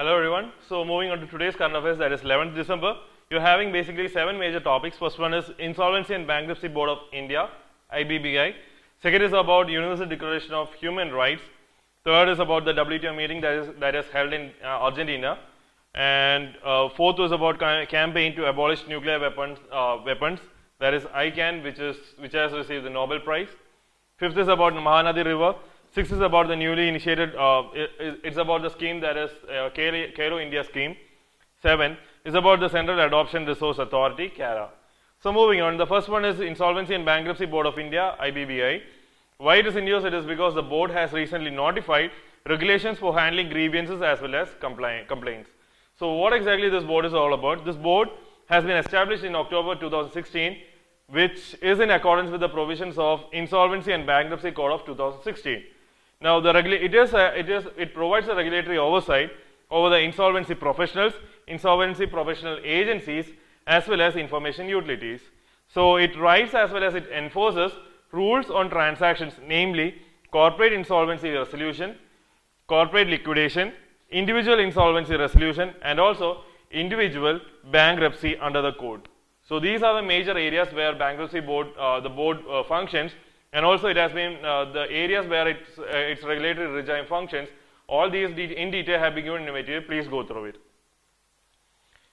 Hello everyone. So moving on to today's current affairs, that is 11th December. You're having basically 7 major topics. First one is Insolvency and Bankruptcy Board of India, IBBI. Second is about Universal Declaration of Human Rights. Third is about the WTO meeting that is held in Argentina. And fourth was about campaign to abolish nuclear weapons. That is ICAN, which has received the Nobel Prize. Fifth is about the Mahanadi River. Sixth is about the newly initiated, it's about the scheme that is Kalo India scheme. Seven is about the Central Adoption Resource Authority, CARA. So moving on, the first one is Insolvency and Bankruptcy Board of India, IBBI. Why it is in news? It is because the board has recently notified regulations for handling grievances as well as complaints. So what exactly this board is all about? This board has been established in October 2016, which is in accordance with the provisions of Insolvency and Bankruptcy Code of 2016. Now, it provides a regulatory oversight over the insolvency professionals, insolvency professional agencies, as well as information utilities. So, it writes as well as it enforces rules on transactions, namely corporate insolvency resolution, corporate liquidation, individual insolvency resolution, and also individual bankruptcy under the code. So, these are the major areas where bankruptcy board, the board functions. And also it has been the areas where its regulatory regime functions. All these in detail have been given in the material. Please go through it.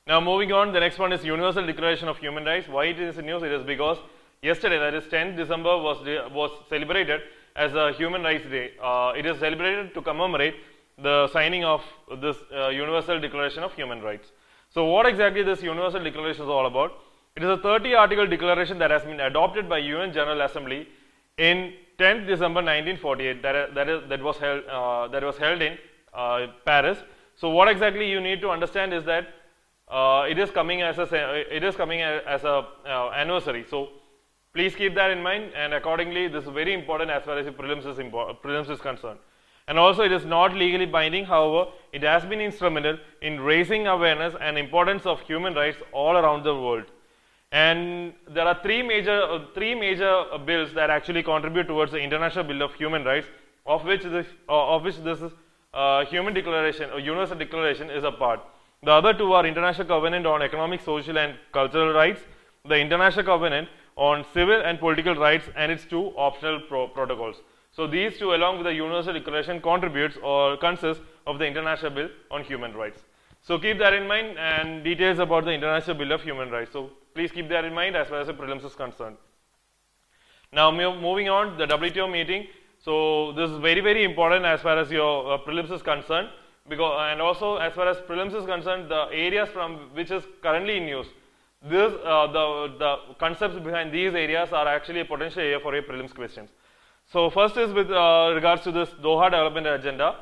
Now moving on, the next one is Universal Declaration of Human Rights. Why it is in news? It is because yesterday, that is 10th December, was celebrated as a Human Rights Day. It is celebrated to commemorate the signing of this Universal Declaration of Human Rights. So what exactly this Universal Declaration is all about? It is a 30-article declaration that has been adopted by UN General Assembly in 10th December 1948, that was held in Paris. So what exactly you need to understand is that it is coming as a anniversary. So please keep that in mind, and accordingly this is very important as far as the prelims is concerned. And also it is not legally binding. However, it has been instrumental in raising awareness and importance of human rights all around the world. And there are three major bills that actually contribute towards the International Bill of Human Rights, of which this Human Declaration or Universal Declaration is a part. The other two are International Covenant on Economic, Social and Cultural Rights, the International Covenant on Civil and Political Rights, and its two optional protocols. So these two, along with the Universal Declaration, contributes or consists of the International Bill on Human Rights. So keep that in mind, and details about the International Bill of Human Rights. So please keep that in mind as far as the prelims is concerned. Now moving on, the WTO meeting. So this is very, very important as far as your prelims is concerned, and also as far as prelims is concerned, the areas from which is currently in use. The concepts behind these areas are actually a potential area for your prelims questions. So first is with regards to this Doha Development Agenda.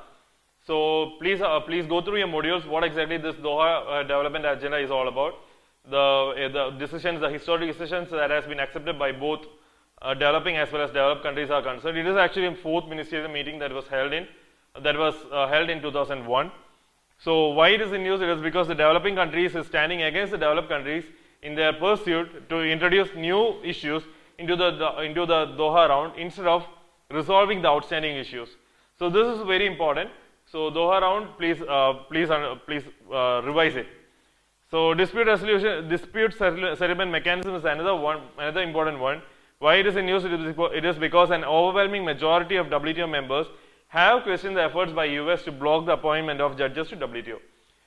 So please go through your modules, what exactly this Doha Development Agenda is all about. The historic decisions that has been accepted by both developing as well as developed countries are concerned. It is actually a 4th ministerial meeting that was held in 2001. So why it is in news? It is because the developing countries is standing against the developed countries in their pursuit to introduce new issues into the Doha round instead of resolving the outstanding issues. So this is very important. So Doha round, please revise it. So dispute settlement mechanism is another important one. Why it is in news? It is because an overwhelming majority of WTO members have questioned the efforts by US to block the appointment of judges to WTO.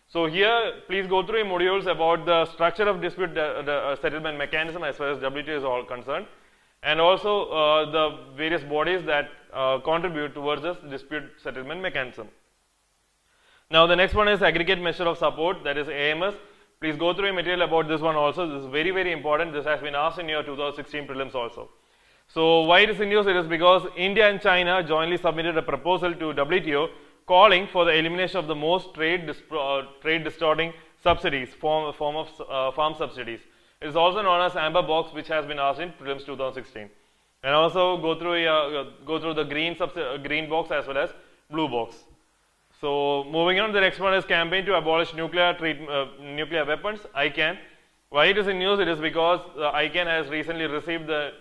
So here, please go through your modules about the structure of dispute settlement mechanism as far as WTO is all concerned, and also the various bodies that contribute towards this dispute settlement mechanism. Now the next one is aggregate measure of support, that is AMS. Please go through a material about this one also. This is very, very important. This has been asked in your 2016 prelims also. So why it is in news? It is because India and China jointly submitted a proposal to WTO calling for the elimination of the most trade distorting subsidies, form of farm subsidies. It is also known as amber box, which has been asked in prelims 2016. And also go through the green box as well as blue box. So moving on, the next one is campaign to abolish nuclear weapons, ICAN. Why it is in news? It is because ICAN has recently received the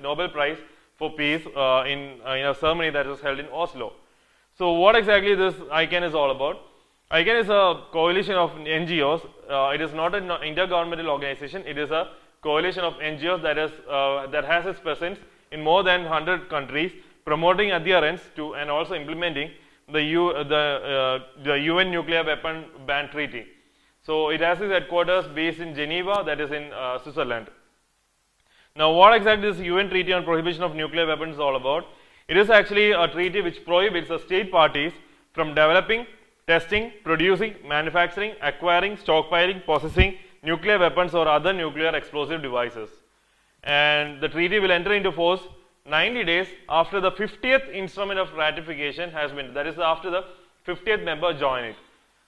Nobel Prize for Peace in a ceremony that was held in Oslo. So what exactly this ICAN is all about? ICANN is a coalition of NGOs. It is not an intergovernmental organization. It is a coalition of NGOs that has its presence in more than 100 countries, promoting adherence to and also implementing the UN Nuclear Weapon Ban Treaty. So it has its headquarters based in Geneva, that is in Switzerland. Now, what exactly is the UN Treaty on Prohibition of Nuclear Weapons all about? It is actually a treaty which prohibits the state parties from developing, testing, producing, manufacturing, acquiring, stockpiling, possessing nuclear weapons or other nuclear explosive devices. And the treaty will enter into force 90 days after the 50th instrument of ratification has been, that is after the 50th member join it.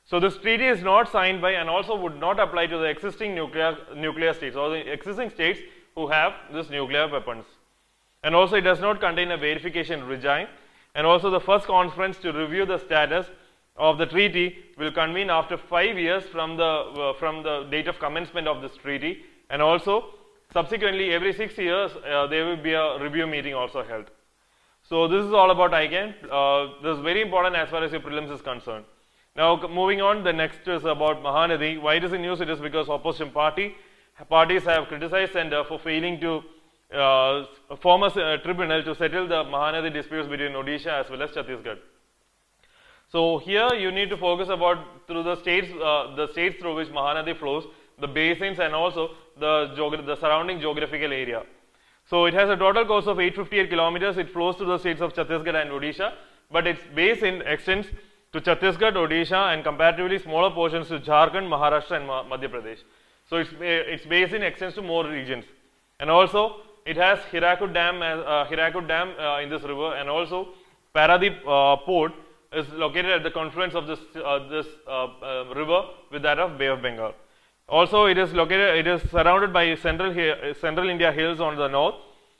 So this treaty is not signed by and also would not apply to the existing nuclear states or the existing states who have these nuclear weapons. And also it does not contain a verification regime, and also the first conference to review the status of the treaty will convene after 5 years from the date of commencement of this treaty, and also subsequently every 6 years there will be a review meeting also held. So this is all about ICANN. This is very important as far as your prelims is concerned. Now moving on, the next is about Mahanadi. Why it is in news? It is because opposition parties have criticized Center for failing to form a tribunal to settle the Mahanadi disputes between Odisha as well as Chhattisgarh. So here you need to focus about through the states through which Mahanadi flows, the basins and also the surrounding geographical area. So it has a total course of 858 kilometers. It flows through the states of Chhattisgarh and Odisha, but its basin extends to Chhattisgarh, Odisha, and comparatively smaller portions to Jharkhand, Maharashtra, and Madhya Pradesh. So its basin extends to more regions, and also it has Hirakud Dam in this river, and also Paradip port is located at the confluence of this river with that of Bay of Bengal. Also, it is surrounded by central India hills on the north,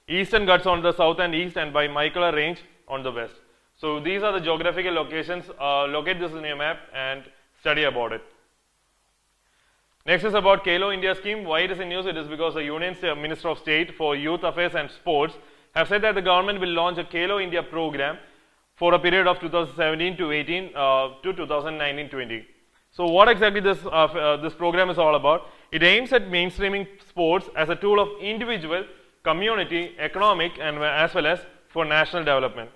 eastern Ghats on the south and east, and by Maikala range on the west. So these are the geographical locations. Locate this in your map and study about it. Next is about Kalo India scheme. Why it is in news? It is because the Union Minister of State for Youth Affairs and Sports have said that the government will launch a Kalo India program for a period of 2017 to 18 to 2019-20. So what exactly this program is all about? It aims at mainstreaming sports as a tool of individual, community, economic, and as well as for national development.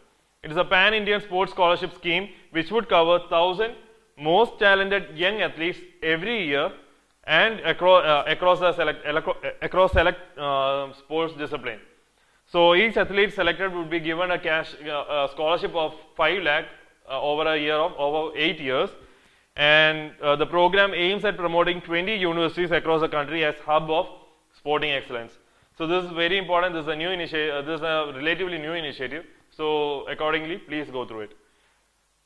It is a pan-Indian sports scholarship scheme which would cover 1,000 most talented young athletes every year and across select sports discipline. So each athlete selected would be given a cash scholarship of 5 lakh over 8 years, and the program aims at promoting 20 universities across the country as hub of sporting excellence. So this is very important. This is a new initiative. This is a relatively new initiative. So accordingly, please go through it.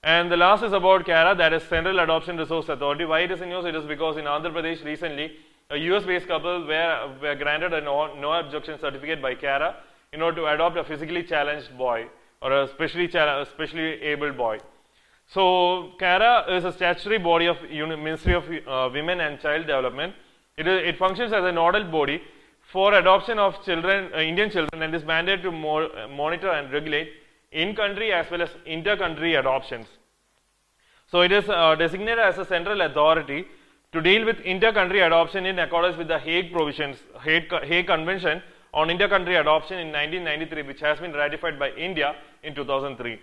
And the last is about CARA, that is Central Adoption Resource Authority. Why it is in news? It is because in Andhra Pradesh recently, a US-based couple were granted a no objection certificate by CARA in order to adopt a physically challenged boy or a specially able boy. So CARA is a statutory body of Ministry of Women and Child Development. It functions as a nodal body for adoption of children, Indian children, and is mandated to monitor and regulate in-country as well as inter-country adoptions. So it is designated as a central authority to deal with inter-country adoption in accordance with the Hague provisions, Hague Convention on Inter-Country Adoption in 1993, which has been ratified by India in 2003.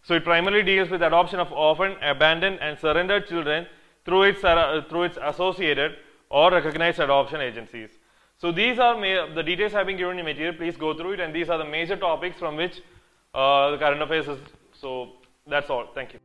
So it primarily deals with adoption of orphaned, abandoned, and surrendered children through its associated or recognized adoption agencies. So these are the details have been given in material. Please go through it, and these are the major topics from which the current affairs is. So that's all. Thank you.